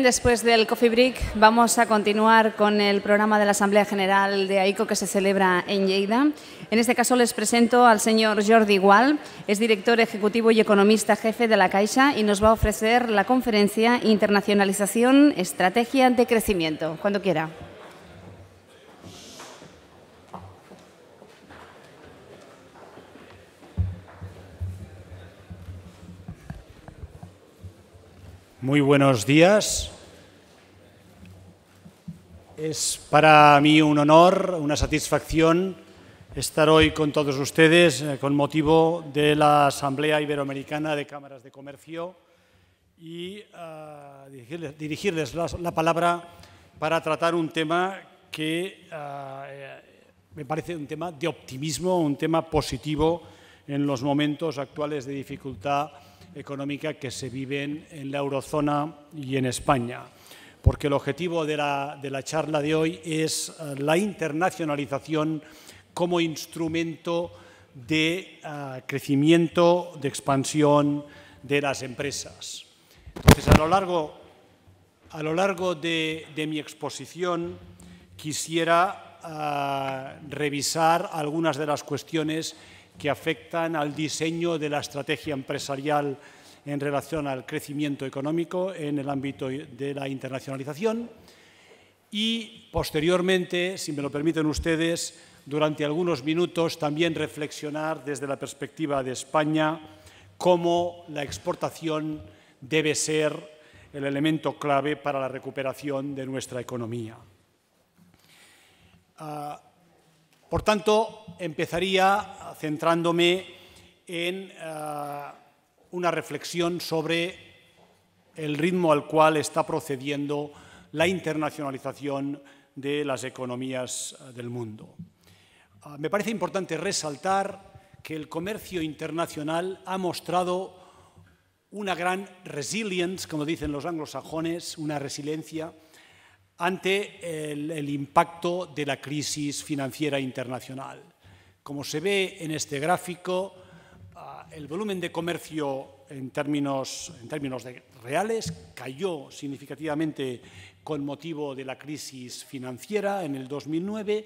después del Coffee Break vamos a continuar con el programa de la Asamblea General de AICO que se celebra en Lleida. En este caso les presento al señor Jordi Gual, es director ejecutivo y economista jefe de la Caixa y nos va a ofrecer la conferencia Internacionalización, Estrategia de Crecimiento. Cuando quiera. Muy buenos días. Es para mí un honor, una satisfacción estar hoy con todos ustedes con motivo de la Asamblea Iberoamericana de Cámaras de Comercio y dirigirles la palabra para tratar un tema que me parece un tema de optimismo, un tema positivo en los momentos actuales de dificultad económica que se viven en la eurozona y en España, porque el objetivo de la charla de hoy es la internacionalización como instrumento de crecimiento, de expansión de las empresas. Entonces, a lo largo de mi exposición quisiera revisar algunas de las cuestiones que afectan al diseño de la estrategia empresarial en relación al crecimiento económico en el ámbito de la internacionalización y, posteriormente, si me lo permiten ustedes, durante algunos minutos también reflexionar desde la perspectiva de España cómo la exportación debe ser el elemento clave para la recuperación de nuestra economía. Por tanto, empezaría centrándome en una reflexión sobre el ritmo al cual está procediendo la internacionalización de las economías del mundo. Me parece importante resaltar que el comercio internacional ha mostrado una gran resilience, como dicen los anglosajones, una resiliencia ante el impacto de la crisis financiera internacional. Como se ve en este gráfico, el volumen de comercio en términos reales cayó significativamente con motivo de la crisis financiera en el 2009,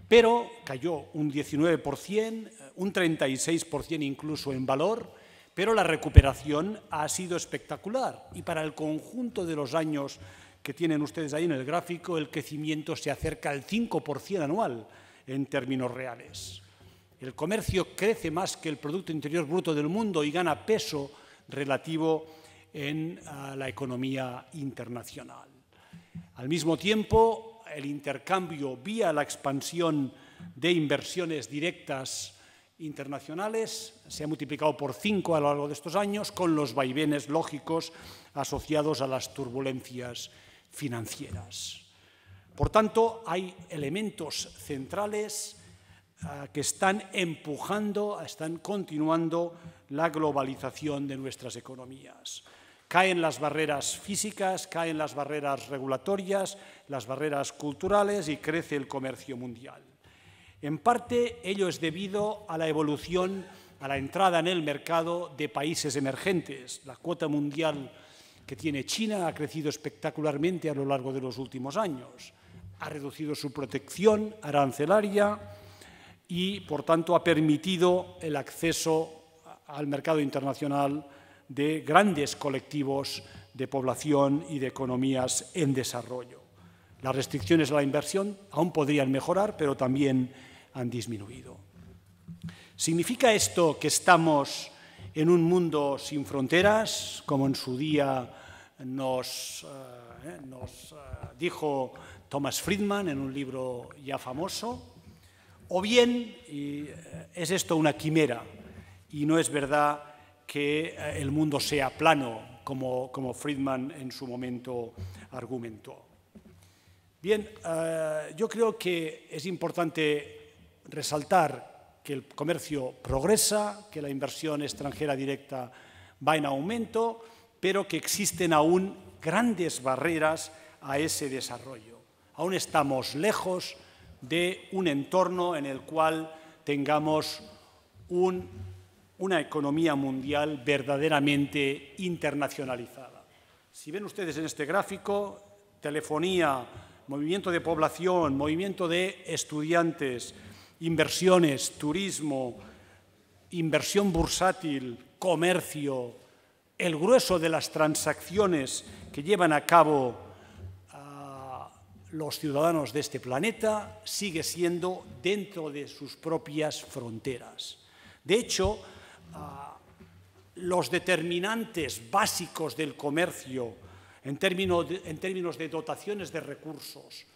pero cayó un 19%, un 36% incluso en valor, pero la recuperación ha sido espectacular y para el conjunto de los años que tienen ustedes ahí en el gráfico, el crecimiento se acerca al 5% anual en términos reales. El comercio crece más que el Producto Interior Bruto del mundo y gana peso relativo en la economía internacional. Al mismo tiempo, el intercambio vía la expansión de inversiones directas internacionales se ha multiplicado por 5 a lo largo de estos años, con los vaivenes lógicos asociados a las turbulencias financieras. Por tanto, hay elementos centrales que están empujando, están continuando la globalización de nuestras economías. Caen las barreras físicas, caen las barreras regulatorias, las barreras culturales y crece el comercio mundial. En parte, ello es debido a la evolución, a la entrada en el mercado de países emergentes. La cuota mundial que tiene China ha crecido espectacularmente a lo largo de los últimos años. Ha reducido su protección arancelaria y, por tanto, ha permitido el acceso al mercado internacional de grandes colectivos de población y de economías en desarrollo. Las restricciones a la inversión aún podrían mejorar, pero también han disminuido. ¿Significa esto que estamos en un mundo sin fronteras, como en su día nos dijo Thomas Friedman en un libro ya famoso? ¿O bien es esto una quimera y no es verdad que el mundo sea plano, como Friedman en su momento argumentó? Bien, yo creo que es importante resaltar que el comercio progresa, que la inversión extranjera directa va en aumento, pero que existen aún grandes barreras a ese desarrollo. Aún estamos lejos de un entorno en el cual tengamos una economía mundial verdaderamente internacionalizada. Si ven ustedes en este gráfico, telefonía, movimiento de población, movimiento de estudiantes, inversiones, turismo, inversión bursátil, comercio, el grueso de las transacciones que llevan a cabo los ciudadanos de este planeta sigue siendo dentro de sus propias fronteras. De hecho, los determinantes básicos del comercio en términos de dotaciones de recursos,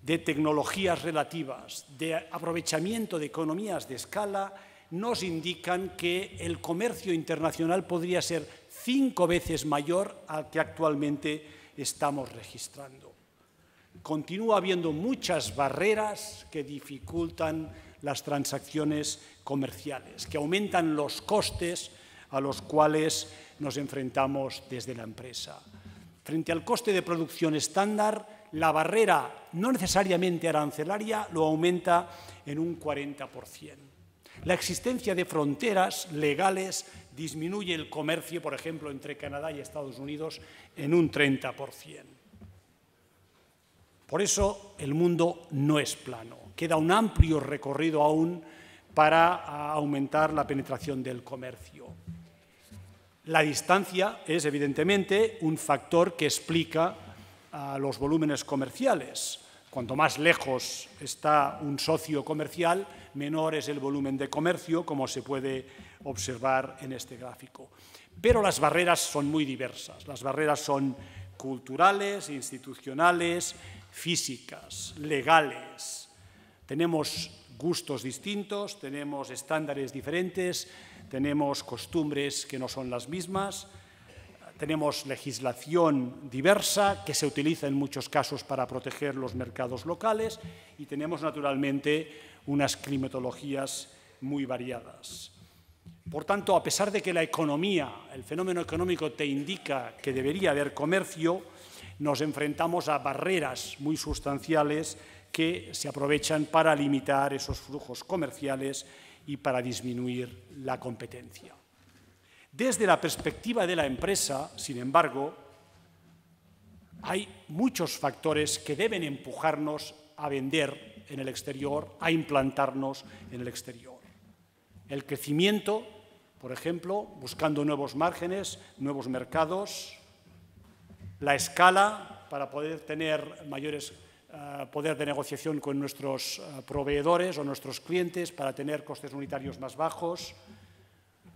de tecnologías relativas, de aprovechamiento de economías de escala, nos indican que el comercio internacional podría ser 5 veces mayor al que actualmente estamos registrando. Continúa habiendo muchas barreras que dificultan las transacciones comerciales, que aumentan los costes a los cuales nos enfrentamos desde la empresa. Frente al coste de producción estándar, la barrera no necesariamente arancelaria lo aumenta en un 40%. La existencia de fronteras legales disminuye el comercio, por ejemplo, entre Canadá y Estados Unidos en un 30%. Por eso el mundo no es plano. Queda un amplio recorrido aún para aumentar la penetración del comercio. La distancia es, evidentemente, un factor que explica los volúmenes comerciales. Cuanto más lejos está un socio comercial, menor es el volumen de comercio, como se puede observar en este gráfico. Pero las barreras son muy diversas. Las barreras son culturales, institucionales, físicas, legales. Tenemos gustos distintos, tenemos estándares diferentes, tenemos costumbres que no son las mismas, tenemos legislación diversa que se utiliza en muchos casos para proteger los mercados locales y tenemos, naturalmente, unas climatologías muy variadas. Por tanto, a pesar de que la economía, el fenómeno económico te indica que debería haber comercio, nos enfrentamos a barreras muy sustanciales que se aprovechan para limitar esos flujos comerciales y para disminuir la competencia. Desde la perspectiva de la empresa, sin embargo, hay muchos factores que deben empujarnos a vender en el exterior, a implantarnos en el exterior. El crecimiento, por ejemplo, buscando nuevos márgenes, nuevos mercados, la escala para poder tener mayores poder de negociación con nuestros proveedores o nuestros clientes para tener costes unitarios más bajos,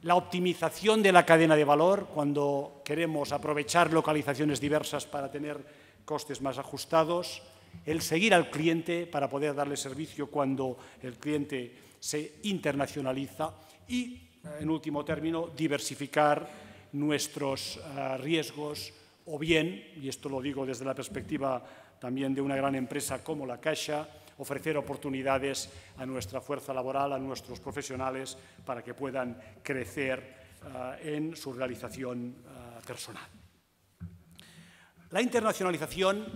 la optimización de la cadena de valor cuando queremos aprovechar localizaciones diversas para tener costes más ajustados, el seguir al cliente para poder darle servicio cuando el cliente se internacionaliza y, en último término, diversificar nuestros riesgos o bien, y esto lo digo desde la perspectiva también de una gran empresa como la Caixa, ofrecer oportunidades a nuestra fuerza laboral, a nuestros profesionales, para que puedan crecer en su realización personal. La internacionalización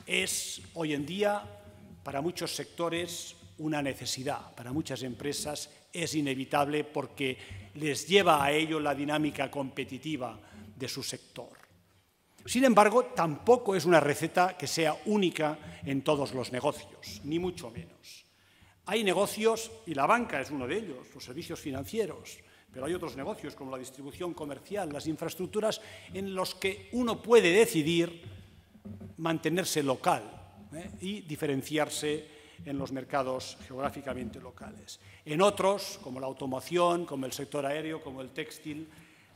es hoy en día, para muchos sectores, una necesidad. Para muchas empresas es inevitable porque les lleva a ello la dinámica competitiva de su sector. Sin embargo, tampoco es una receta que sea única en todos los negocios, ni mucho menos. Hay negocios, y la banca es uno de ellos, los servicios financieros, pero hay otros negocios como la distribución comercial, las infraestructuras, en los que uno puede decidir mantenerse local y diferenciarse en los mercados geográficamente locales. En otros, como la automoción, como el sector aéreo, como el textil,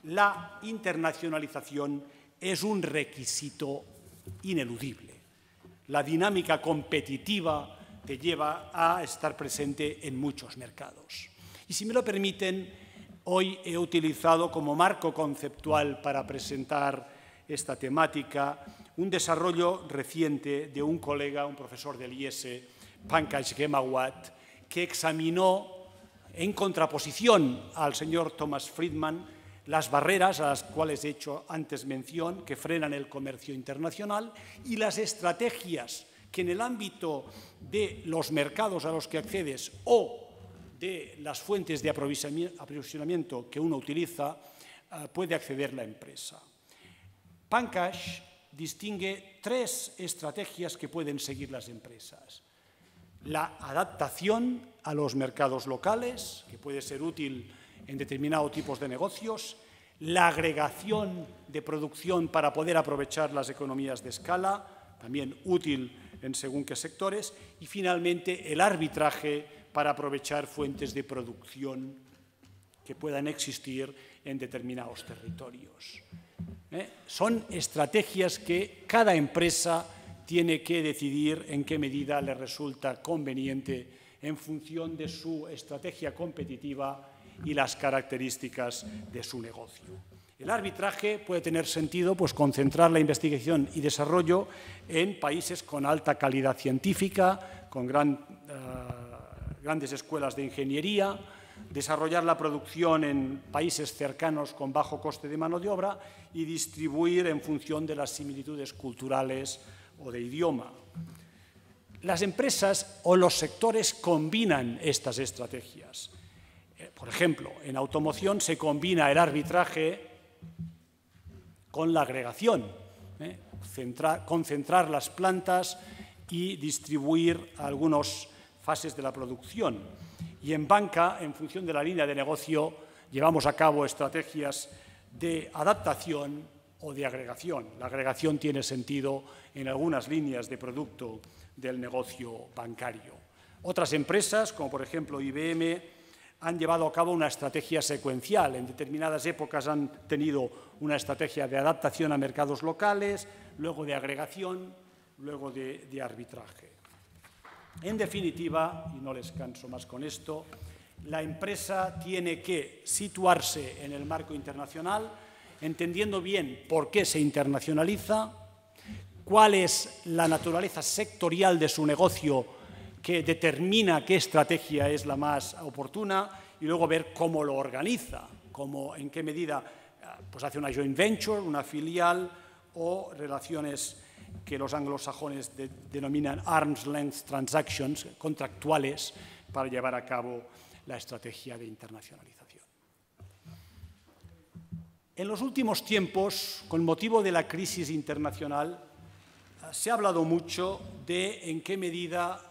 la internacionalización es un requisito ineludible. La dinámica competitiva te lleva a estar presente en muchos mercados. Y si me lo permiten, hoy he utilizado como marco conceptual para presentar esta temática un desarrollo reciente de un colega, un profesor del IES, Pankaj Ghemawat, que examinó en contraposición al señor Thomas Friedman las barreras a las cuales he hecho antes mención, que frenan el comercio internacional, y las estrategias que en el ámbito de los mercados a los que accedes o de las fuentes de aprovisionamiento que uno utiliza, puede acceder la empresa. Pankaj distingue tres estrategias que pueden seguir las empresas. La adaptación a los mercados locales, que puede ser útil en determinados tipos de negocios, la agregación de producción para poder aprovechar las economías de escala, también útil en según qué sectores, y finalmente el arbitraje para aprovechar fuentes de producción que puedan existir en determinados territorios. Son estrategias que cada empresa tiene que decidir en qué medida le resulta conveniente en función de su estrategia competitiva y las características de su negocio. El arbitraje puede tener sentido, pues, concentrar la investigación y desarrollo en países con alta calidad científica, con grandes escuelas de ingeniería, desarrollar la producción en países cercanos con bajo coste de mano de obra y distribuir en función de las similitudes culturales o de idioma. Las empresas o los sectores combinan estas estrategias. Por ejemplo, en automoción se combina el arbitraje con la agregación, concentrar las plantas y distribuir algunas fases de la producción. Y en banca, en función de la línea de negocio, llevamos a cabo estrategias de adaptación o de agregación. La agregación tiene sentido en algunas líneas de producto del negocio bancario. Otras empresas, como por ejemplo IBM, han llevado a cabo una estrategia secuencial. En determinadas épocas han tenido una estrategia de adaptación a mercados locales, luego de agregación, luego de arbitraje. En definitiva, y no les canso más con esto, la empresa tiene que situarse en el marco internacional, entendiendo bien por qué se internacionaliza, cuál es la naturaleza sectorial de su negocio que determina qué estrategia es la más oportuna, y luego ver cómo lo organiza, en qué medida pues hace una joint venture, una filial, o relaciones que los anglosajones denominan arm's length transactions, contractuales, para llevar a cabo la estrategia de internacionalización. En los últimos tiempos, con motivo de la crisis internacional, se ha hablado mucho de en qué medida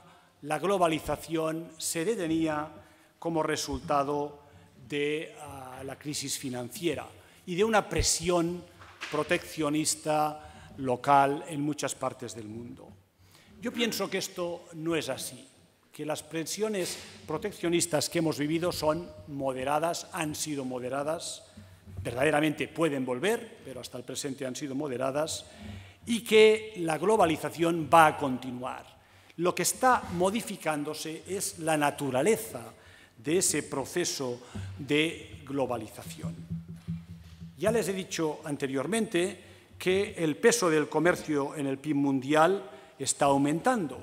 la globalización se detenía como resultado de la crisis financiera y de una presión proteccionista local en muchas partes del mundo. Yo pienso que esto no es así, que las presiones proteccionistas que hemos vivido son moderadas, han sido moderadas, verdaderamente pueden volver, pero hasta el presente han sido moderadas, y que la globalización va a continuar. Lo que está modificándose es la naturaleza de ese proceso de globalización. Ya les he dicho anteriormente que el peso del comercio en el PIB mundial está aumentando.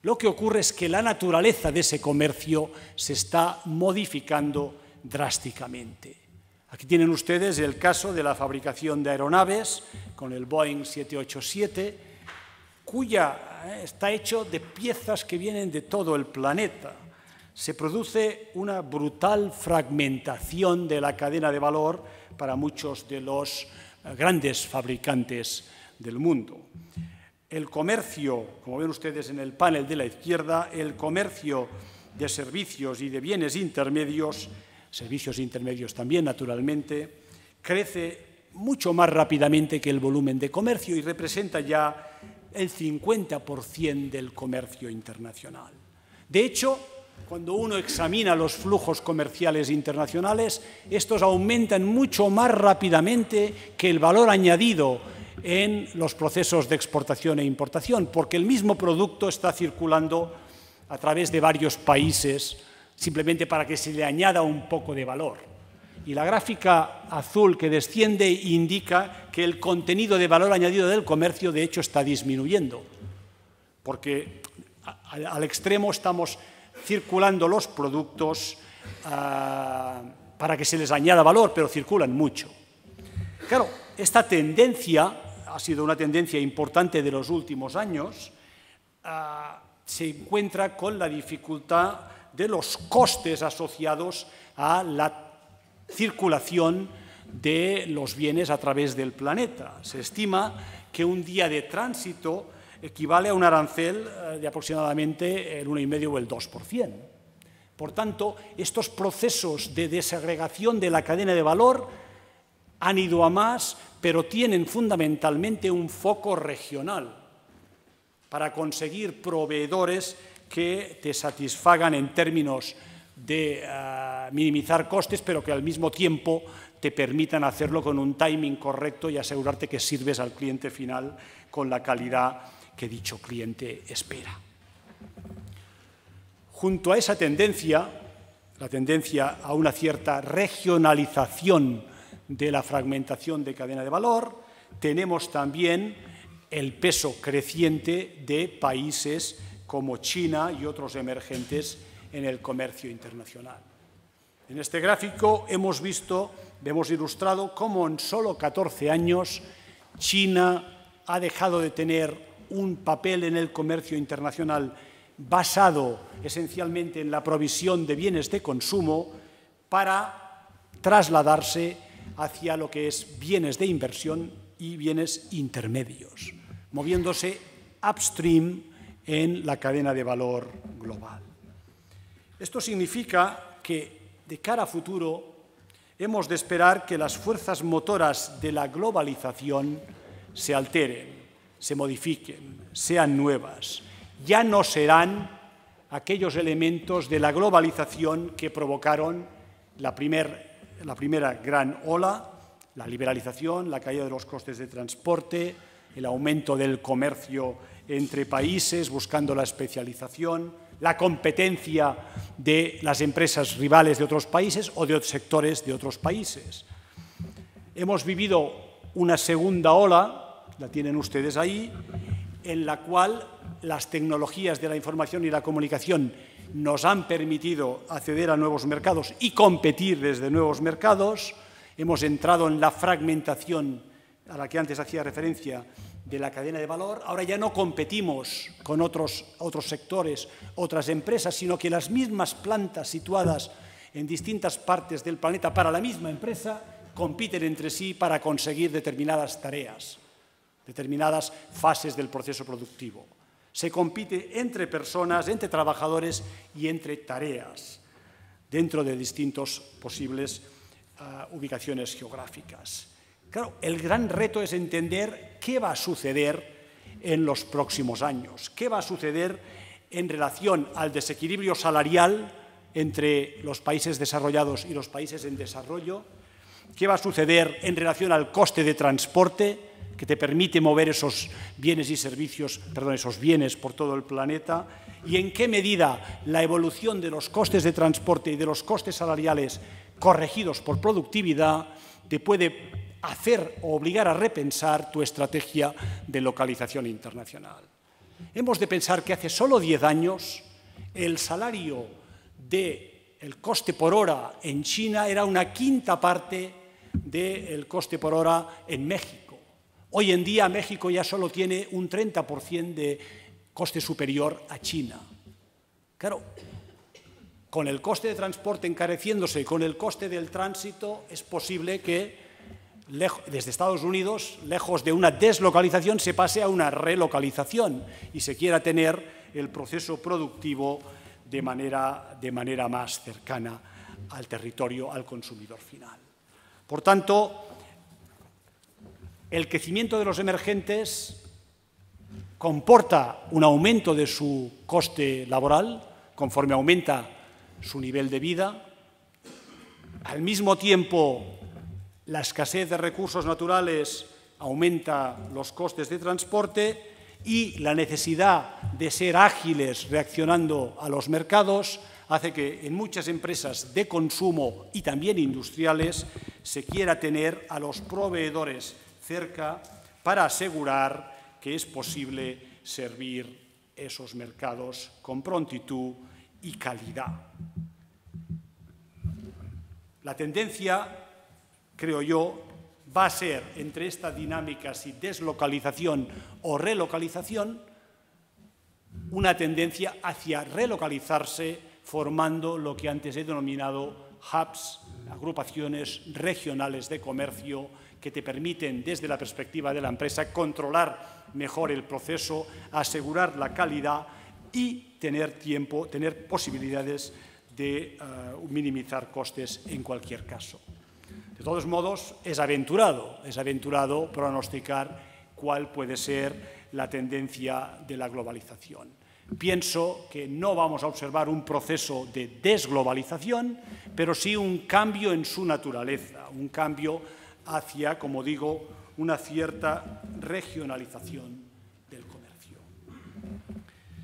Lo que ocurre es que la naturaleza de ese comercio se está modificando drásticamente. Aquí tienen ustedes el caso de la fabricación de aeronaves con el Boeing 787, está hecho de piezas que vienen de todo el planeta. Se produce una brutal fragmentación de la cadena de valor para muchos de los grandes fabricantes del mundo. El comercio, como ven ustedes en el panel de la izquierda, el comercio de servicios y de bienes intermedios, servicios intermedios también, naturalmente, crece mucho más rápidamente que el volumen de comercio y representa ya el 50% del comercio internacional. De hecho, cuando uno examina los flujos comerciales internacionales, estos aumentan mucho más rápidamente que el valor añadido en los procesos de exportación e importación, porque el mismo producto está circulando a través de varios países simplemente para que se le añada un poco de valor. Y la gráfica azul que desciende indica que el contenido de valor añadido del comercio, de hecho, está disminuyendo, porque al extremo estamos circulando los productos para que se les añada valor, pero circulan mucho. Claro, esta tendencia ha sido una tendencia importante de los últimos años, se encuentra con la dificultad de los costes asociados a la circulación de los bienes a través del planeta. Se estima que un día de tránsito equivale a un arancel de aproximadamente el 1,5 o el 2%. Por tanto, estos procesos de desagregación de la cadena de valor han ido a más, pero tienen fundamentalmente un foco regional para conseguir proveedores que te satisfagan en términos de minimizar costes, pero que al mismo tiempo te permitan hacerlo con un timing correcto y asegurarte que sirves al cliente final con la calidad que dicho cliente espera. Junto a esa tendencia, la tendencia a una cierta regionalización de la fragmentación de cadena de valor, tenemos también el peso creciente de países como China y otros emergentes en el comercio internacional. En este gráfico hemos ilustrado cómo en solo 14 años China ha dejado de tener un papel en el comercio internacional basado esencialmente en la provisión de bienes de consumo para trasladarse hacia lo que es bienes de inversión y bienes intermedios, moviéndose upstream en la cadena de valor global. Esto significa que, de cara a futuro, hemos de esperar que las fuerzas motoras de la globalización se alteren, se modifiquen, sean nuevas. Ya no serán aquellos elementos de la globalización que provocaron la primera gran ola, la liberalización, la caída de los costes de transporte, el aumento del comercio entre países buscando la especialización, la competencia de las empresas rivales de otros países o de otros sectores de otros países. Hemos vivido una segunda ola, la tienen ustedes ahí, en la cual las tecnologías de la información y la comunicación nos han permitido acceder a nuevos mercados y competir desde nuevos mercados. Hemos entrado en la fragmentación a la que antes hacía referencia de la cadena de valor. Ahora ya no competimos con otros sectores, otras empresas, sino que las mismas plantas situadas en distintas partes del planeta para la misma empresa compiten entre sí para conseguir determinadas tareas, determinadas fases del proceso productivo. Se compite entre personas, entre trabajadores y entre tareas dentro de distintas posibles ubicaciones geográficas. Claro, el gran reto es entender qué va a suceder en los próximos años, qué va a suceder en relación al desequilibrio salarial entre los países desarrollados y los países en desarrollo, qué va a suceder en relación al coste de transporte que te permite mover esos bienes y servicios, esos bienes por todo el planeta, y en qué medida la evolución de los costes de transporte y de los costes salariales corregidos por productividad te puede hacer o obligar a repensar tu estrategia de localización internacional. Hemos de pensar que hace solo 10 años el salario del coste por hora en China era una quinta parte del coste por hora en México. Hoy en día México ya solo tiene un 30% de coste superior a China. Claro, con el coste de transporte encareciéndose y con el coste del tránsito es posible que desde Estados Unidos, lejos de una deslocalización, se pase a una relocalización y se quiera tener el proceso productivo de manera más cercana al territorio, al consumidor final. Por tanto, el crecimiento de los emergentes comporta un aumento de su coste laboral conforme aumenta su nivel de vida. Al mismo tiempo, la escasez de recursos naturales aumenta los costes de transporte y la necesidad de ser ágiles reaccionando a los mercados hace que en muchas empresas de consumo y también industriales se quiera tener a los proveedores cerca para asegurar que es posible servir esos mercados con prontitud y calidad. La tendencia, creo yo, va a ser entre esta dinámica si deslocalización o relocalización, una tendencia hacia relocalizarse formando lo que antes he denominado hubs agrupaciones regionales de comercio que te permiten, desde la perspectiva de la empresa, controlar mejor el proceso, asegurar la calidad y tener tiempo, tener posibilidades de minimizar costes en cualquier caso. De todos modos, es aventurado pronosticar cuál puede ser la tendencia de la globalización. Pienso que no vamos a observar un proceso de desglobalización, pero sí un cambio en su naturaleza, un cambio hacia, como digo, una cierta regionalización del comercio.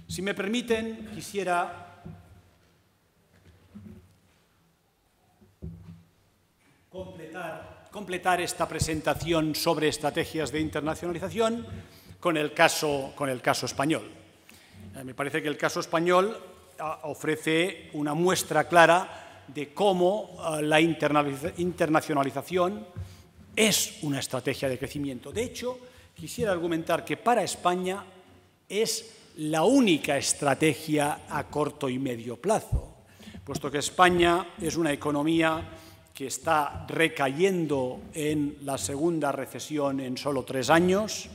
Si me permiten, quisiera completar esta presentación sobre estrategias de internacionalización con el caso español. Me parece que el caso español ofrece una muestra clara de cómo la internacionalización es una estrategia de crecimiento. De hecho, quisiera argumentar que para España es la única estrategia a corto y medio plazo, puesto que España es una economía que está recayendo en la segunda recesión en solo 3 años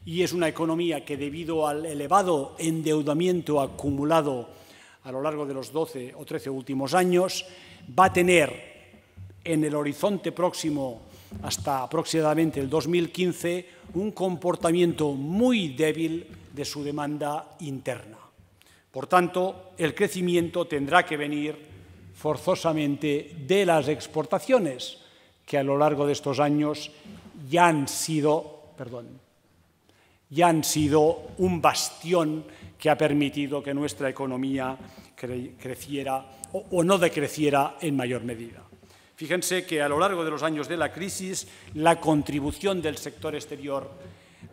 y es una economía que, debido al elevado endeudamiento acumulado a lo largo de los 12 o 13 últimos años, va a tener en el horizonte próximo, hasta aproximadamente el 2015, un comportamiento muy débil de su demanda interna. Por tanto, el crecimiento tendrá que venir forzosamente de las exportaciones, que a lo largo de estos años ya han sido un bastión que ha permitido que nuestra economía creciera o no decreciera en mayor medida. Fíjense que a lo largo de los años de la crisis, la contribución del sector exterior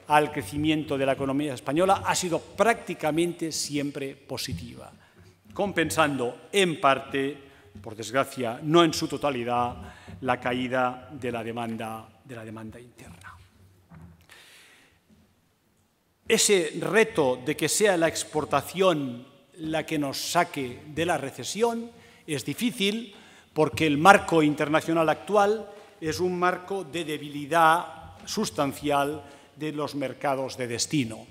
al crecimiento de la economía española ha sido prácticamente siempre positiva, compensando en parte, por desgracia, no en su totalidad, la caída de la demanda interna. Ese reto de que sea la exportación la que nos saque de la recesión es difícil porque el marco internacional actual es un marco de debilidad sustancial de los mercados de destino.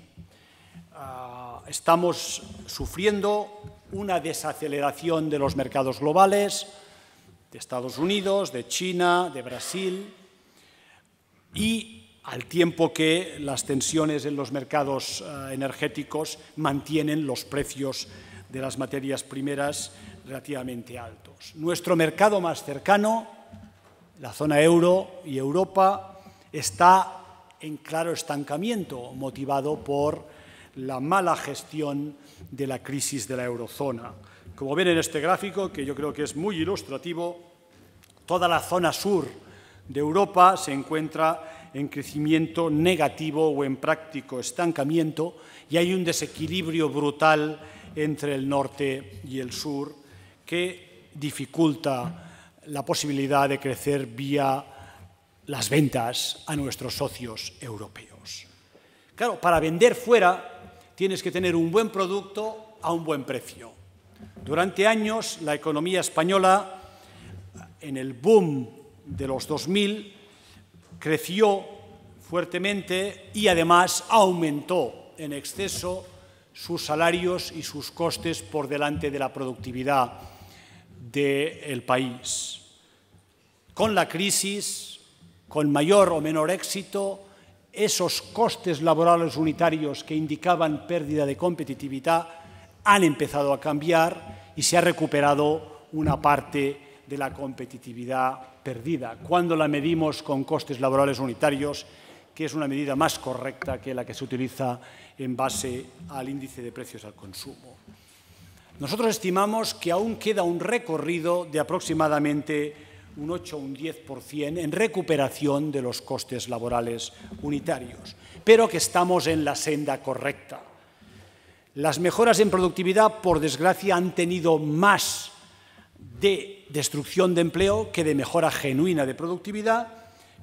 Estamos sufriendo una desaceleración de los mercados globales, de Estados Unidos, de China, de Brasil, y al tiempo que las tensiones en los mercados energéticos mantienen los precios de las materias primeras relativamente altos. Nuestro mercado más cercano, la zona euro y Europa, está en claro estancamiento, motivado por la mala gestión de la crisis de la eurozona. Como ven en este gráfico, que yo creo que es muy ilustrativo, toda la zona sur de Europa se encuentra en crecimiento negativo o en práctico estancamiento, y hay un desequilibrio brutal entre el norte y el sur que dificulta la posibilidad de crecer vía las ventas a nuestros socios europeos. Claro, para vender fuera tienes que tener un buen producto a un buen precio. Durante años, la economía española, en el boom de los 2000, creció fuertemente y además aumentó en exceso sus salarios y sus costes por delante de la productividad del país. Con la crisis, con mayor o menor éxito, esos costes laborales unitarios que indicaban pérdida de competitividad han empezado a cambiar y se ha recuperado una parte de la competitividad perdida. Cuando la medimos con costes laborales unitarios, que es una medida más correcta que la que se utiliza en base al índice de precios al consumo. Nosotros estimamos que aún queda un recorrido de aproximadamente un 8 o un 10% en recuperación de los costes laborales unitarios, pero que estamos en la senda correcta. Las mejoras en productividad, por desgracia, han tenido más de destrucción de empleo que de mejora genuina de productividad,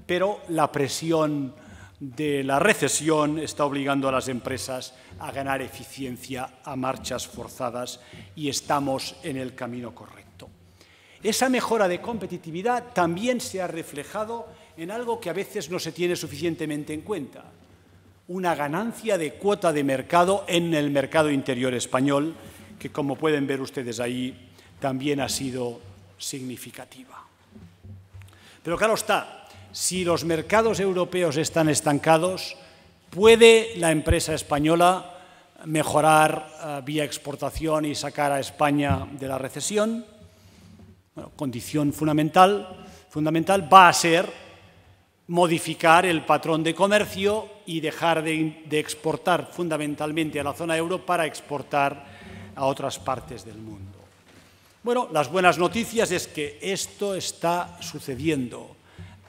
pero la presión de la recesión está obligando a las empresas a ganar eficiencia a marchas forzadas y estamos en el camino correcto. Esa mejora de competitividad también se ha reflejado en algo que a veces no se tiene suficientemente en cuenta: una ganancia de cuota de mercado en el mercado interior español, que, como pueden ver ustedes ahí, también ha sido significativa. Pero claro está, si los mercados europeos están estancados, ¿puede la empresa española mejorar vía exportación y sacar a España de la recesión? Bueno, condición fundamental va a ser modificar el patrón de comercio y dejar de exportar fundamentalmente a la zona euro para exportar a otras partes del mundo. Bueno, las buenas noticias es que esto está sucediendo.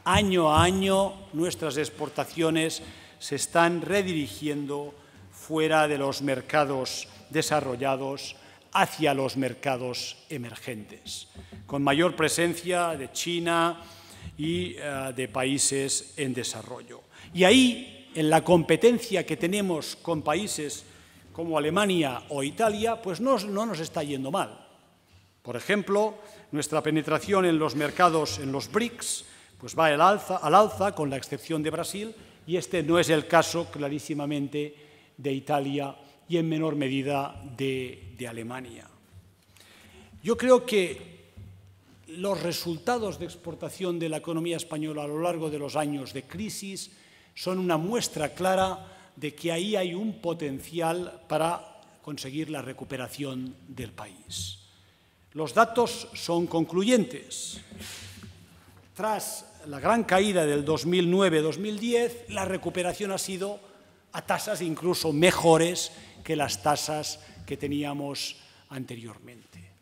Año a año nuestras exportaciones se están redirigiendo fuera de los mercados desarrollados hacia los mercados emergentes, con mayor presencia de China y de países en desarrollo. Y ahí, en la competencia que tenemos con países como Alemania o Italia, pues no nos está yendo mal. Por ejemplo, nuestra penetración en los mercados, en los BRICS, pues va al alza, con la excepción de Brasil, y este no es el caso, clarísimamente, de Italia y en menor medida de Alemania. Yo creo que los resultados de exportación de la economía española a lo largo de los años de crisis son una muestra clara de que ahí hay un potencial para conseguir la recuperación del país. Los datos son concluyentes. Tras la gran caída del 2009-2010, la recuperación ha sido a tasas incluso mejores que las tasas que teníamos anteriormente.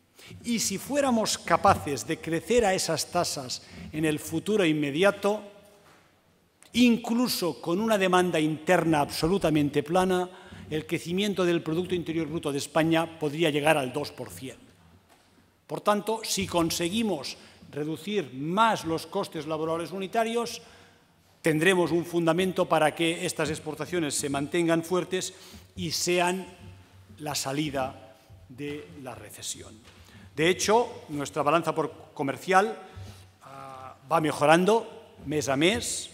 Y si fuéramos capaces de crecer a esas tasas en el futuro inmediato, incluso con una demanda interna absolutamente plana, el crecimiento del Producto Interior Bruto de España podría llegar al 2%. Por tanto, si conseguimos reducir más los costes laborales unitarios, tendremos un fundamento para que estas exportaciones se mantengan fuertes y sean la salida de la recesión. De hecho, nuestra balanza comercial va mejorando mes a mes.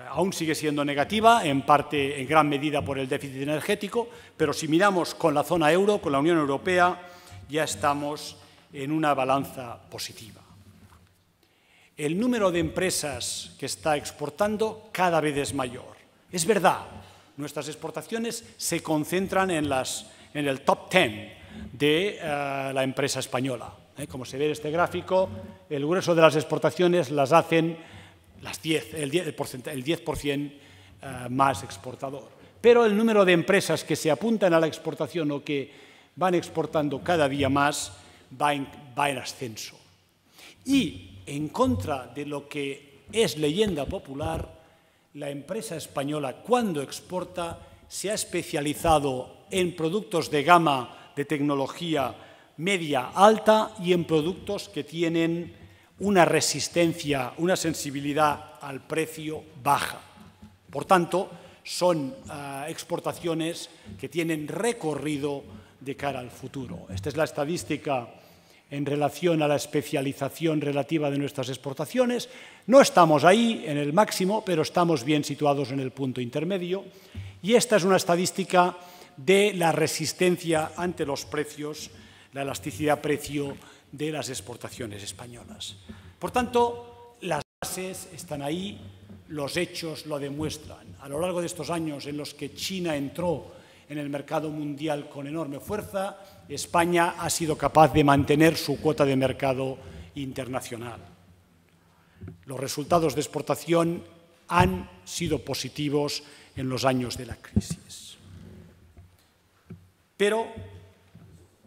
Aún sigue siendo negativa, en parte, en gran medida, por el déficit energético, pero si miramos con la zona euro, con la Unión Europea, ya estamos en una balanza positiva. El número de empresas que está exportando cada vez es mayor. Es verdad, nuestras exportaciones se concentran en el top 10 de la empresa española. Como se ve en este gráfico, el grueso de las exportaciones las hacen el 10% más exportador. Pero el número de empresas que se apuntan a la exportación o que van exportando cada día más va en ascenso. Y en contra de lo que es leyenda popular, la empresa española, cuando exporta, se ha especializado en productos de gama de tecnología media alta y en productos que tienen una resistencia, una sensibilidad al precio baja. Por tanto, son exportaciones que tienen recorrido de cara al futuro. Esta es la estadística en relación a la especialización relativa de nuestras exportaciones. No estamos ahí en el máximo, pero estamos bien situados en el punto intermedio. Y esta es una estadística de la resistencia ante los precios, la elasticidad precio de las exportaciones españolas. Por tanto, las bases están ahí, los hechos lo demuestran. A lo largo de estos años en los que China entró en el mercado mundial con enorme fuerza, España ha sido capaz de mantener su cuota de mercado internacional. Los resultados de exportación han sido positivos en los años de la crisis. Pero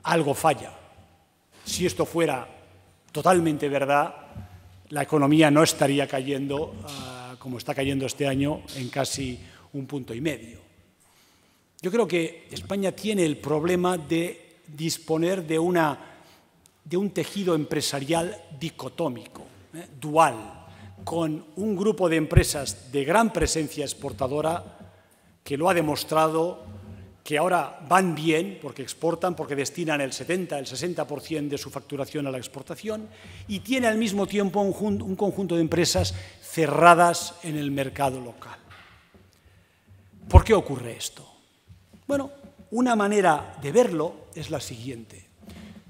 algo falla. Si esto fuera totalmente verdad, la economía no estaría cayendo como está cayendo este año en casi 1,5 puntos. Yo creo que España tiene el problema de disponer de un tejido empresarial dicotómico, dual, con un grupo de empresas de gran presencia exportadora que lo ha demostrado, que ahora van bien porque exportan, porque destinan el 70, el 60% de su facturación a la exportación, y tiene al mismo tiempo un conjunto de empresas cerradas en el mercado local. ¿Por qué ocurre esto? Bueno, una manera de verlo es la siguiente.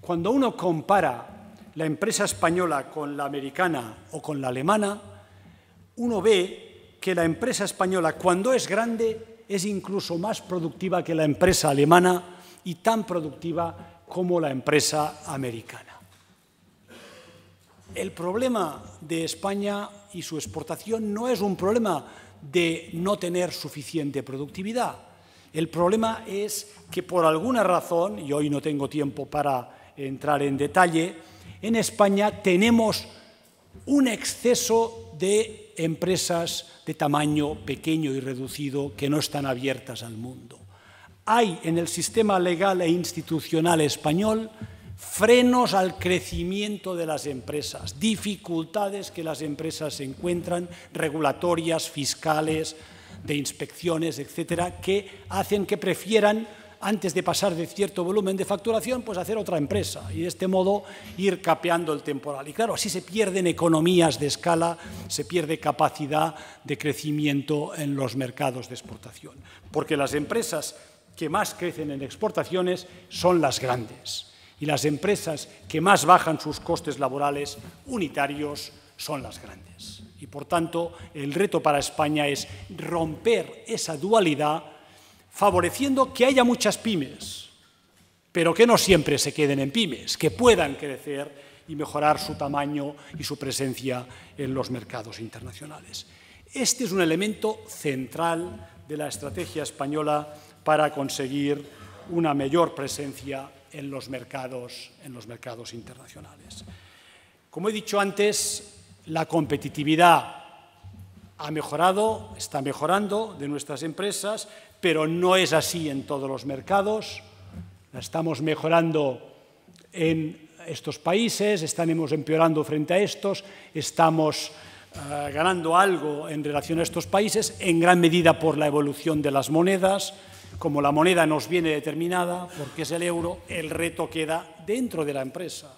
Cuando uno compara la empresa española con la americana o con la alemana, uno ve que la empresa española, cuando es grande, es incluso más productiva que la empresa alemana y tan productiva como la empresa americana. El problema de España y su exportación no es un problema de no tener suficiente productividad. El problema es que por alguna razón, y hoy no tengo tiempo para entrar en detalle, en España tenemos un exceso de empresas de tamaño pequeño y reducido que no están abiertas al mundo. Hay en el sistema legal e institucional español frenos al crecimiento de las empresas, dificultades que las empresas encuentran, regulatorias, fiscales, de inspecciones, etcétera, que hacen que prefieran, antes de pasar de cierto volumen de facturación, pues hacer otra empresa y de este modo ir capeando el temporal. Y claro, así se pierden economías de escala, se pierde capacidad de crecimiento en los mercados de exportación, porque las empresas que más crecen en exportaciones son las grandes y las empresas que más bajan sus costes laborales unitarios son las grandes. Y, por tanto, el reto para España es romper esa dualidad, favoreciendo que haya muchas pymes, pero que no siempre se queden en pymes, que puedan crecer y mejorar su tamaño y su presencia en los mercados internacionales. Este es un elemento central de la estrategia española para conseguir una mayor presencia en los mercados internacionales. Como he dicho antes, la competitividad ha mejorado, está mejorando de nuestras empresas, pero no es así en todos los mercados. La estamos mejorando en estos países, estamos empeorando frente a estos, estamos ganando algo en relación a estos países, en gran medida por la evolución de las monedas. Como la moneda nos viene determinada, porque es el euro, el reto queda dentro de la empresa,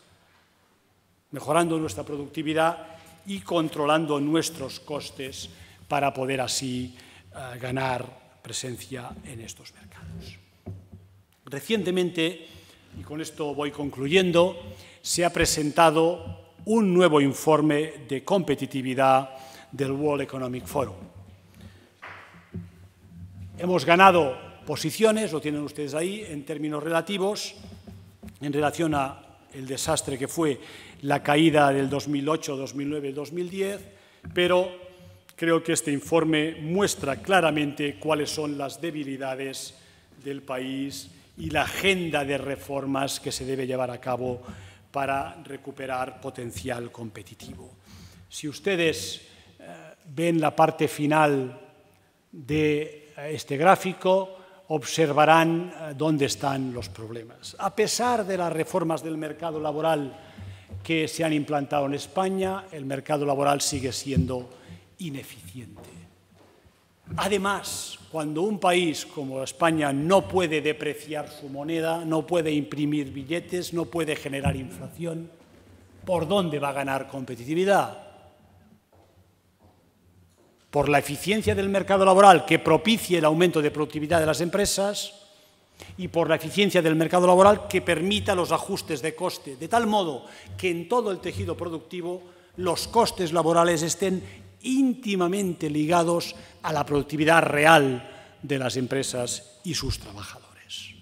mejorando nuestra productividad y controlando nuestros costes para poder así ganar presencia en estos mercados. Recientemente, y con esto voy concluyendo, se ha presentado un nuevo informe de competitividad del World Economic Forum. Hemos ganado posiciones, lo tienen ustedes ahí, en términos relativos, en relación a el desastre que fue la caída del 2008, 2009, 2010, pero creo que este informe muestra claramente cuáles son las debilidades del país y la agenda de reformas que se debe llevar a cabo para recuperar potencial competitivo. Si ustedes ven la parte final de este gráfico, observarán dónde están los problemas. A pesar de las reformas del mercado laboral que se han implantado en España, el mercado laboral sigue siendo ineficiente. Además, cuando un país como España no puede depreciar su moneda, no puede imprimir billetes, no puede generar inflación, ¿por dónde va a ganar competitividad? Por la eficiencia del mercado laboral que propicie el aumento de productividad de las empresas y por la eficiencia del mercado laboral que permita los ajustes de coste, de tal modo que en todo el tejido productivo los costes laborales estén íntimamente ligados a la productividad real de las empresas y sus trabajadores.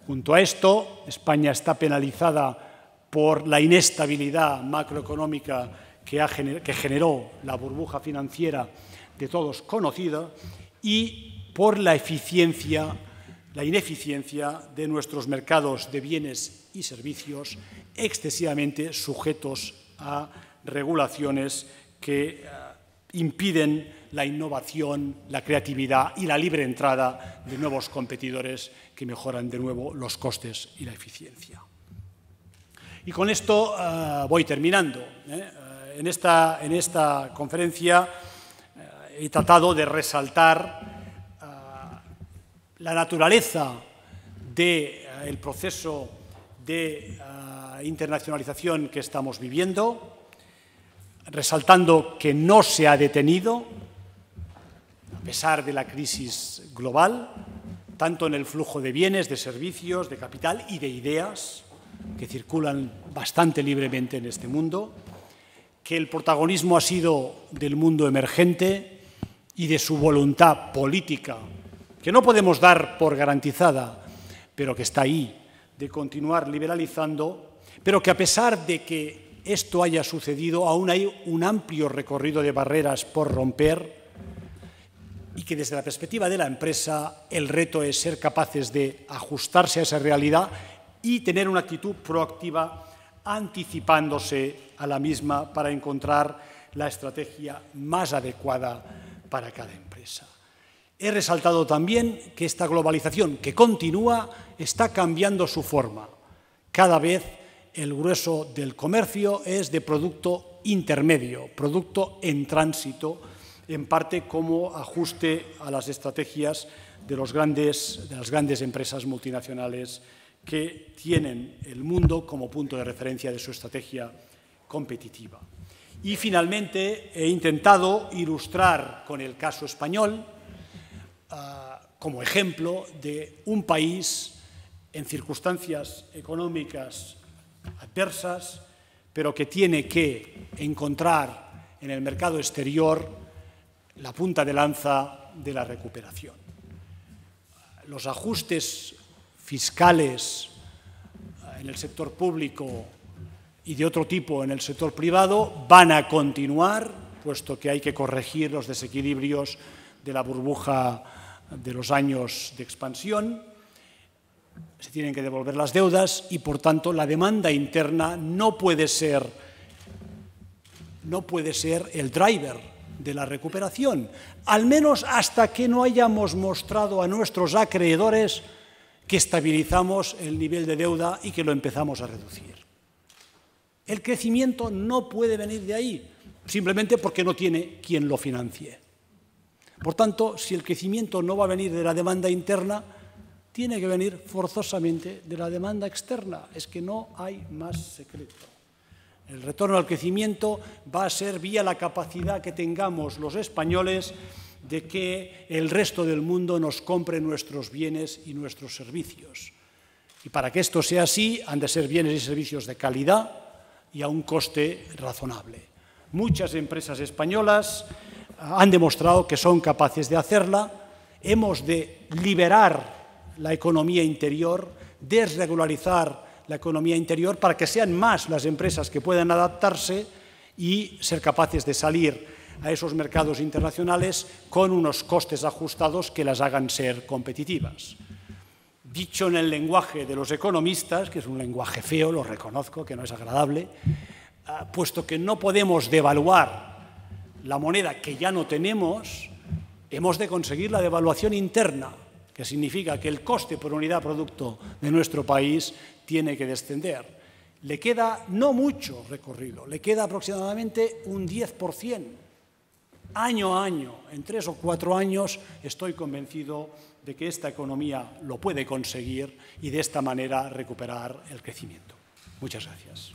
Junto a esto, España está penalizada por la inestabilidad macroeconómica que generó la burbuja financiera de todos conocida y por la ineficiencia de nuestros mercados de bienes y servicios excesivamente sujetos a regulaciones que impiden la innovación, la creatividad y la libre entrada de nuevos competidores que mejoran de nuevo los costes y la eficiencia. Y con esto voy terminando. En esta conferencia he tratado de resaltar la naturaleza del proceso de internacionalización que estamos viviendo, resaltando que no se ha detenido, a pesar de la crisis global, tanto en el flujo de bienes, de servicios, de capital y de ideas que circulan bastante libremente en este mundo, que el protagonismo ha sido del mundo emergente y de su voluntad política, que no podemos dar por garantizada, pero que está ahí, de continuar liberalizando, pero que a pesar de que esto haya sucedido, aún hay un amplio recorrido de barreras por romper y que desde la perspectiva de la empresa el reto es ser capaces de ajustarse a esa realidad y tener una actitud proactiva anticipándose a la misma para encontrar la estrategia más adecuada para cada empresa. He resaltado también que esta globalización que continúa está cambiando su forma. Cada vez el grueso del comercio es de producto intermedio, producto en tránsito, en parte como ajuste a las estrategias de las grandes empresas multinacionales que tienen el mundo como punto de referencia de su estrategia competitiva. Y finalmente he intentado ilustrar con el caso español como ejemplo de un país en circunstancias económicas adversas, pero que tiene que encontrar en el mercado exterior la punta de lanza de la recuperación. Los ajustes fiscales en el sector público y de otro tipo en el sector privado van a continuar, puesto que hay que corregir los desequilibrios de la burbuja de los años de expansión, se tienen que devolver las deudas y, por tanto, la demanda interna no puede ser el driver de la recuperación, al menos hasta que no hayamos mostrado a nuestros acreedores que estabilizamos el nivel de deuda y que lo empezamos a reducir. El crecimiento no puede venir de ahí, simplemente porque no tiene quien lo financie. Por tanto, si el crecimiento no va a venir de la demanda interna, tiene que venir forzosamente de la demanda externa. Es que no hay más secreto. El retorno al crecimiento va a ser vía la capacidad que tengamos los españoles de que el resto del mundo nos compre nuestros bienes y nuestros servicios. Y para que esto sea así, han de ser bienes y servicios de calidad y a un coste razonable. Muchas empresas españolas han demostrado que son capaces de hacerla. Hemos de liberar la economía interior, desregularizar la economía interior para que sean más las empresas que puedan adaptarse y ser capaces de salir a esos mercados internacionales con unos costes ajustados que las hagan ser competitivas. Dicho en el lenguaje de los economistas, que es un lenguaje feo, lo reconozco, que no es agradable, puesto que no podemos devaluar la moneda que ya no tenemos, hemos de conseguir la devaluación interna, que significa que el coste por unidad producto de nuestro país tiene que descender. Le queda no mucho recorrido, le queda aproximadamente un 10%. Año a año, en 3 o 4 años, estoy convencido de que esta economía lo puede conseguir y de esta manera recuperar el crecimiento. Muchas gracias.